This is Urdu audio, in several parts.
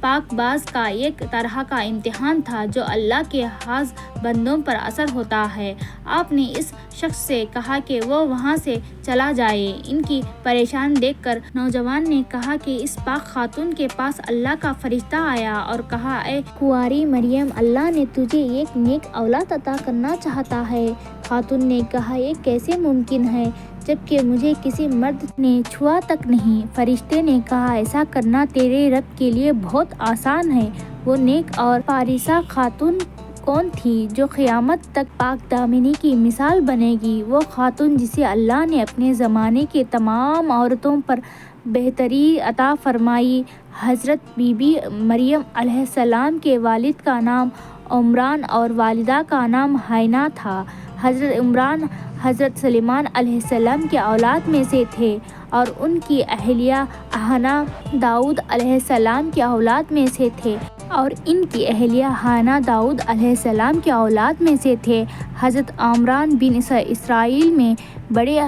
پاک باز کا ایک طرح کا امتحان تھا جو اللہ کے خاص بندوں پر اثر ہوتا ہے۔ آپ نے اس شخص سے کہا کہ وہ وہاں سے چلا جائے۔ ان کی پریشان دیکھ کر نوجوان نے کہا کہ اس پاک خاتون کے پاس اللہ کا فرشتہ آیا اور کہا، اے کنواری مریم، اللہ نے تجھے ایک نیک اولاد عطا کرنا چاہتا ہے۔ خاتون نے کہا، یہ کیسے ممکن ہے جبکہ مجھے کسی مرد نے چھوا تک نہیں۔ فرشتے نے کہا، ایسا کرنا تیرے رب کے لیے بہت آسان ہے۔ وہ نیک اور فارسہ خاتون کون تھی جو قیامت تک پاک دامنی کی مثال بنے گی؟ وہ خاتون جسے اللہ نے اپنے زمانے کے تمام عورتوں پر بہتری عطا فرمائی۔ حضرت بی بی مریم علیہ السلام کے والد کا نام عمران اور والدہ کا نام حنا تھا۔ حضرت عمران حضرت سلیمان علیہ السلام کے اولاد میں سے تھے اور ان کی اہلیہ حنا داؤد علیہ السلام کے اولاد میں سے تھے داؤد علیہ السلام کے اولاد میں سے تھے۔ حضرت عمران بن اسرائیل میں بڑے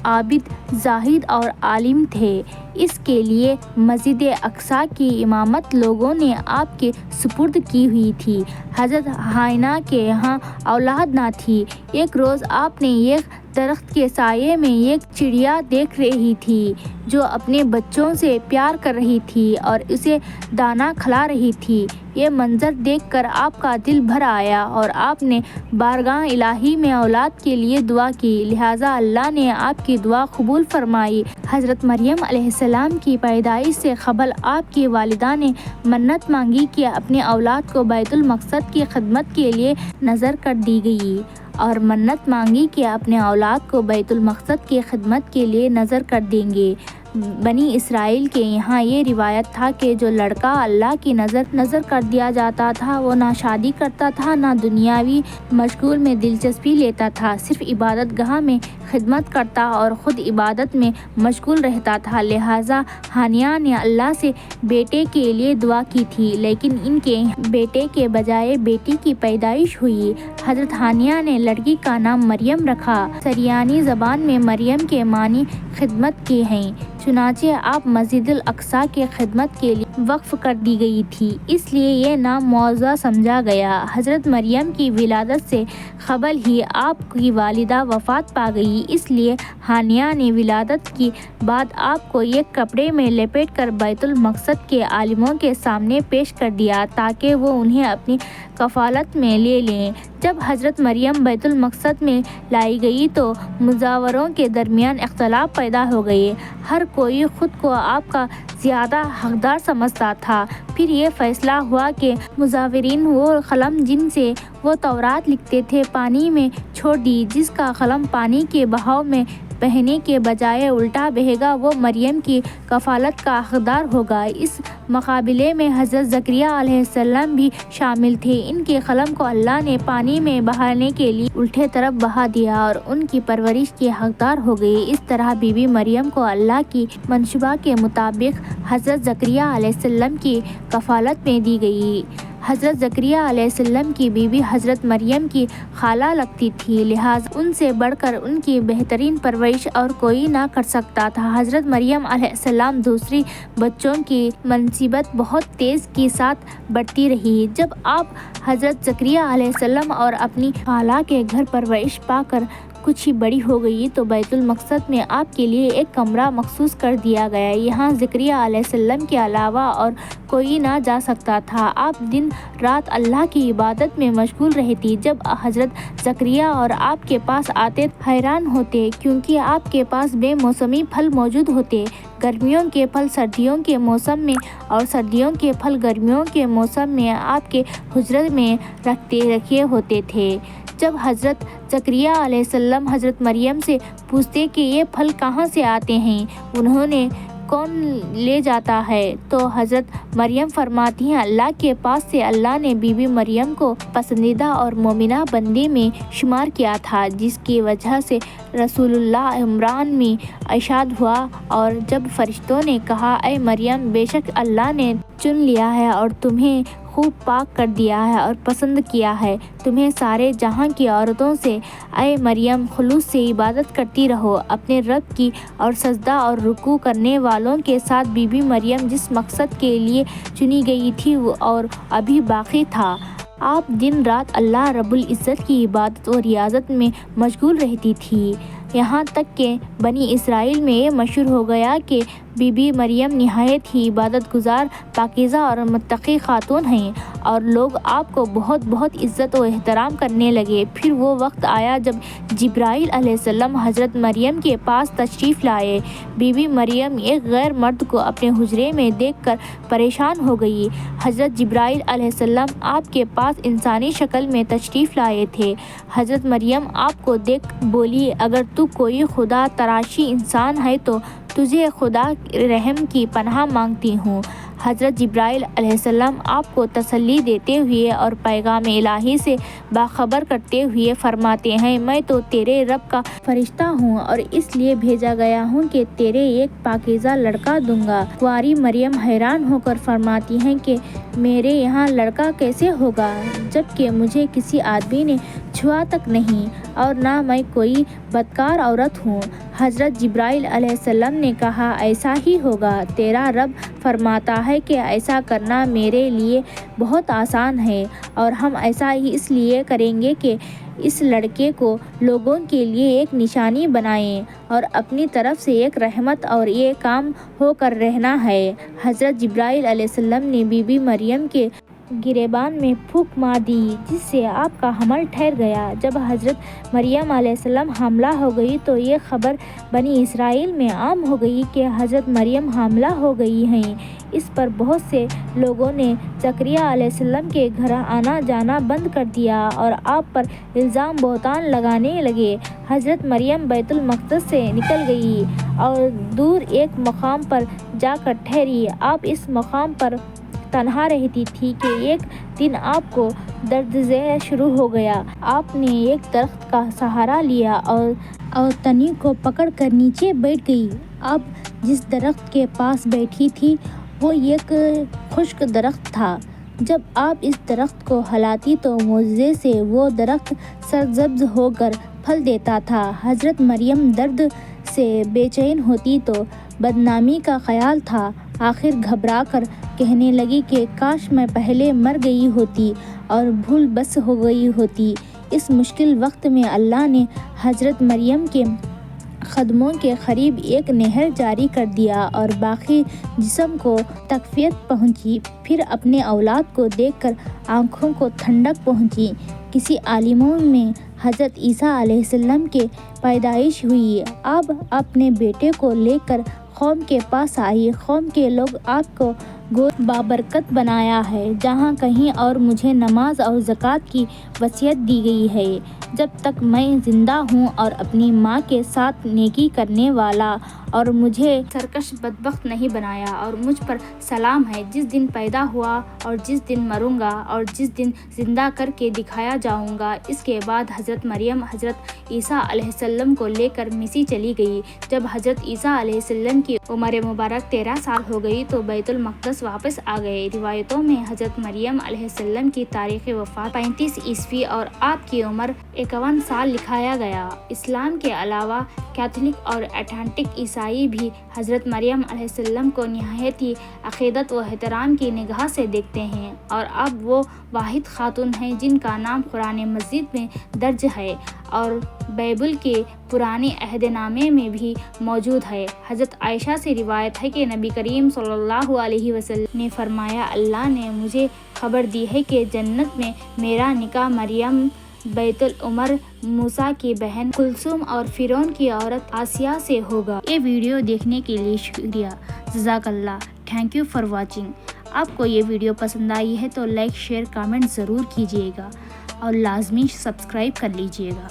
عابد، زاہد اور عالم تھے۔ اس کے لیے مسجد اقصیٰ کی امامت لوگوں نے آپ کے سپرد کی ہوئی تھی۔ حضرت حنا کے یہاں اولاد نہ تھی۔ ایک روز آپ نے ایک درخت کے سائے میں ایک چڑیا دیکھ رہی تھی جو اپنے بچوں سے پیار کر رہی تھی اور اسے دانا کھلا رہی تھی۔ یہ منظر دیکھ کر آپ کا دل بھر آیا اور آپ نے بارگاہ الہی میں اولاد کے لیے دعا کی، لہٰذا اللہ نے آپ کی دعا قبول فرمائی۔ حضرت مریم علیہ السلام کی پیدائش سے قبل آپ کی والدہ نے منت مانگی کہ اپنے اولاد کو بیت المقدس کی خدمت کے لیے نذر کر دی گئی اور منت مانگی کہ اپنے اولاد کو بیت المقدس کی خدمت کے لیے نذر کر دیں گے۔ بنی اسرائیل کے یہاں یہ روایت تھا کہ جو لڑکا اللہ کی نذر کر دیا جاتا تھا وہ نہ شادی کرتا تھا، نہ دنیاوی مشغول میں دلچسپی لیتا تھا، صرف عبادت گاہ میں خدمت کرتا اور خود عبادت میں مشغول رہتا تھا۔ لہٰذا حنا نے اللہ سے بیٹے کے لیے دعا کی تھی، لیکن ان کے بیٹے کے بجائے بیٹی کی پیدائش ہوئی۔ حضرت حنا نے لڑکی کا نام مریم رکھا۔ سریانی زبان میں مریم کے معنی خدمت کے ہیں، چنانچہ آپ مسجد الاقصیٰ کی خدمت کے لیے وقف کر دی گئی تھی، اس لیے یہ نام معزز سمجھا گیا۔ حضرت مریم کی ولادت سے قبل ہی آپ کی والدہ وفات پا گئی، اس لیے حنا نے ولادت کے بعد آپ کو ایک کپڑے میں لپیٹ کر بیت المقدس کے عالموں کے سامنے پیش کر دیا تاکہ وہ انہیں اپنی کفالت میں لے لیں۔ جب حضرت مریم بیت المقدس میں لائی گئی تو مزوروں کے درمیان اختلاف پیدا ہو گئے۔ ہر کوئی خود کو آپ کا زیادہ حقدار سمجھتا تھا۔ پھر یہ فیصلہ ہوا کہ مزورین وہ قلم جن سے وہ تورات لکھتے تھے پانی میں چھوڑ دی، جس کا قلم پانی کے بہاؤ میں بہنے کے بجائے الٹا بہے گا وہ مریم کی کفالت کا حقدار ہوگا۔ اس مقابلے میں حضرت زکریا علیہ السلام بھی شامل تھے۔ ان کے قلم کو اللہ نے پانی میں بہانے کے لیے الٹے طرف بہا دیا اور ان کی پرورش کے حقدار ہو گئے۔ اس طرح بی بی مریم کو اللہ کی منصوبہ کے مطابق حضرت زکریا علیہ السلام کی کفالت میں دی گئی۔ حضرت زکریا علیہ السلام کی بیوی حضرت مریم کی خالہ لگتی تھی، لہٰذا ان سے بڑھ کر ان کی بہترین پرورش اور کوئی نہ کر سکتا تھا۔ حضرت مریم علیہ السلام دوسری بچوں کی منسبت بہت تیزی کے ساتھ بڑھتی رہی۔ جب آپ حضرت زکریا علیہ السلام اور اپنی خالہ کے گھر پرورش پا کر کچھ ہی بڑی ہو گئی تو بیت المقدس میں آپ کے لیے ایک کمرہ مخصوص کر دیا گیا۔ یہاں زکریا علیہ السلام کے علاوہ اور کوئی نہ جا سکتا تھا۔ آپ دن رات اللہ کی عبادت میں مشغول رہتی۔ جب حضرت زکریا اور آپ کے پاس آتے حیران ہوتے کیونکہ آپ کے پاس بے موسمی پھل موجود ہوتے، گرمیوں کے پھل سردیوں کے موسم میں اور سردیوں کے پھل گرمیوں کے موسم میں آپ کے حجرے میں رکھے ہوتے تھے۔ جب حضرت زکریا علیہ السلام حضرت مریم سے پوچھتے کہ یہ پھل کہاں سے آتے ہیں، انہیں کون لے جاتا ہے، تو حضرت مریم فرماتی ہیں، اللہ کے پاس سے اللہ نے بی بی مریم کو پسندیدہ اور مومنہ بندی میں شمار کیا تھا، جس کی وجہ سے رسول اللہ عمران میں ارشاد ہوا۔ اور جب فرشتوں نے کہا، اے مریم، بے شک اللہ نے چن لیا ہے اور تمہیں خوب پاک کر دیا ہے اور پسند کیا ہے۔ تمہیں سارے جہاں کی عورتوں سے اے مریم خلوص سے عبادت کرتی رہو اپنے رب کی، اور سجدہ اور رکوع کرنے والوں کے ساتھ۔ بی بی مریم جس مقصد کے لیے چنی گئی تھی اور ابھی باقی تھا۔ آپ دن رات اللہ رب العزت کی عبادت و ریاضت میں مشغول رہتی تھی، یہاں تک کہ بنی اسرائیل میں یہ مشہور ہو گیا کہ بی بی مریم نہایت ہی عبادت گزار، پاکیزہ اور متقی خاتون ہیں، اور لوگ آپ کو بہت بہت عزت و احترام کرنے لگے۔ پھر وہ وقت آیا جب جبرائیل علیہ السلام حضرت مریم کے پاس تشریف لائے۔ بی بی مریم ایک غیر مرد کو اپنے حجرے میں دیکھ کر پریشان ہو گئی۔ حضرت جبرائیل علیہ السلام آپ کے پاس انسانی شکل میں تشریف لائے تھے۔ حضرت مریم آپ کو دیکھ بولی، اگر تو کوئی خدا تراشی انسان ہے تو تجھے خدا رحم کی پناہ مانگتی ہوں۔ حضرت جبرائیل علیہ السلام آپ کو تسلی دیتے ہوئے اور پیغام الہی سے باخبر کرتے ہوئے فرماتے ہیں، میں تو تیرے رب کا فرشتہ ہوں اور اس لیے بھیجا گیا ہوں کہ تیرے ایک پاکیزہ لڑکا دوں گا۔ کنواری مریم حیران ہو کر فرماتی ہیں کہ میرے یہاں لڑکا کیسے ہوگا جبکہ مجھے کسی آدمی نے چھوا تک نہیں اور نہ میں کوئی بدکار عورت ہوں۔ حضرت جبرائیل علیہ السلام نے کہا، ایسا ہی ہوگا، تیرا رب فرماتا ہے کہ ایسا کرنا میرے لیے بہت آسان ہے، اور ہم ایسا ہی اس لیے کریں گے کہ اس لڑکے کو لوگوں کے لیے ایک نشانی بنائیں اور اپنی طرف سے ایک رحمت اور یہ کام ہو کر رہنا ہے۔ حضرت جبرائیل علیہ السلام نے بی بی مریم کے گریبان میں پھونک مار دی جس سے آپ کا حمل ٹھہر گیا۔ جب حضرت مریم علیہ السلام حاملہ ہو گئی تو یہ خبر بنی اسرائیل میں عام ہو گئی کہ حضرت مریم حاملہ ہو گئی ہیں۔ اس پر بہت سے لوگوں نے زکریا علیہ السلام کے گھر آنا جانا بند کر دیا اور آپ پر الزام بہتان لگانے لگے۔ حضرت مریم بیت المقدس سے نکل گئی اور دور ایک مقام پر جا کر ٹھہری۔ آپ اس مقام پر تنہا رہتی تھی کہ ایک دن آپ کو درد شروع ہو گیا۔ آپ نے ایک درخت کا سہارا لیا اور تنی کو پکڑ کر نیچے بیٹھ گئی۔ آپ جس درخت کے پاس بیٹھی تھی وہ ایک خشک درخت تھا۔ جب آپ اس درخت کو ہلاتی تو معجزے سے وہ درخت سرسبز ہو کر پھل دیتا تھا۔ حضرت مریم درد سے بے چین ہوتی تو بدنامی کا خیال تھا۔ آخر گھبرا کر کہنے لگی کہ کاش میں پہلے مر گئی ہوتی اور بھول بس ہو گئی ہوتی۔ اس مشکل وقت میں اللہ نے حضرت مریم کے قدموں کے قریب ایک نہر جاری کر دیا اور باقی جسم کو تقویت پہنچی۔ پھر اپنے اولاد کو دیکھ کر آنکھوں کو ٹھنڈک پہنچی۔ کسی عالموں میں حضرت عیسیٰ علیہ السلام کی پیدائش ہوئی۔ اب اپنے بیٹے کو لے کر قوم کے پاس آئی۔ قوم کے لوگ آپ کو گویا بابرکت بنایا ہے، جہاں کہیں اور مجھے نماز اور زکوٰۃ کی وصیت دی گئی ہے جب تک میں زندہ ہوں، اور اپنی ماں کے ساتھ نیکی کرنے والا، اور مجھے سرکش بدبخت نہیں بنایا، اور مجھ پر سلام ہے جس دن پیدا ہوا اور جس دن مروں گا اور جس دن زندہ کر کے دکھایا جاؤں گا۔ اس کے بعد حضرت مریم حضرت عیسیٰ علیہ السلام کو لے کر مصر چلی گئی۔ جب حضرت عیسیٰ علیہ السلام کی عمر مبارک 13 سال ہو گئی تو بیت المقدس واپس آ گئے۔ روایتوں میں حضرت مریم علیہ السلام کی تاریخ وفات 35 عیسوی اور آپ کی عمر 51 سال لکھایا گیا۔ اسلام کے علاوہ کیتھولک اور اٹلانٹک عیسائی بھی حضرت مریم علیہ السلام کو نہایت ہی عقیدت و احترام کی نگاہ سے دیکھتے ہیں، اور اب وہ واحد خاتون ہیں جن کا نام قرآن مجید میں درج ہے اور بائبل کے پرانے عہد نامے میں بھی موجود ہے۔ حضرت عائشہ سے روایت ہے کہ نبی کریم صلی اللہ علیہ وسلم نے فرمایا، اللہ نے مجھے خبر دی ہے کہ جنت میں میرا نکاح مریم بیت العمر موسیٰ کی بہن کلثوم اور فرعون کی عورت آسیہ سے ہوگا۔ یہ ویڈیو دیکھنے کے لیے شکریہ، جزاک اللہ، تھینک یو فار واچنگ۔ آپ کو یہ ویڈیو پسند آئی ہے تو لائک، شیئر، کامنٹ ضرور کیجیے گا اور لازمی سبسکرائب کر لیجیے گا۔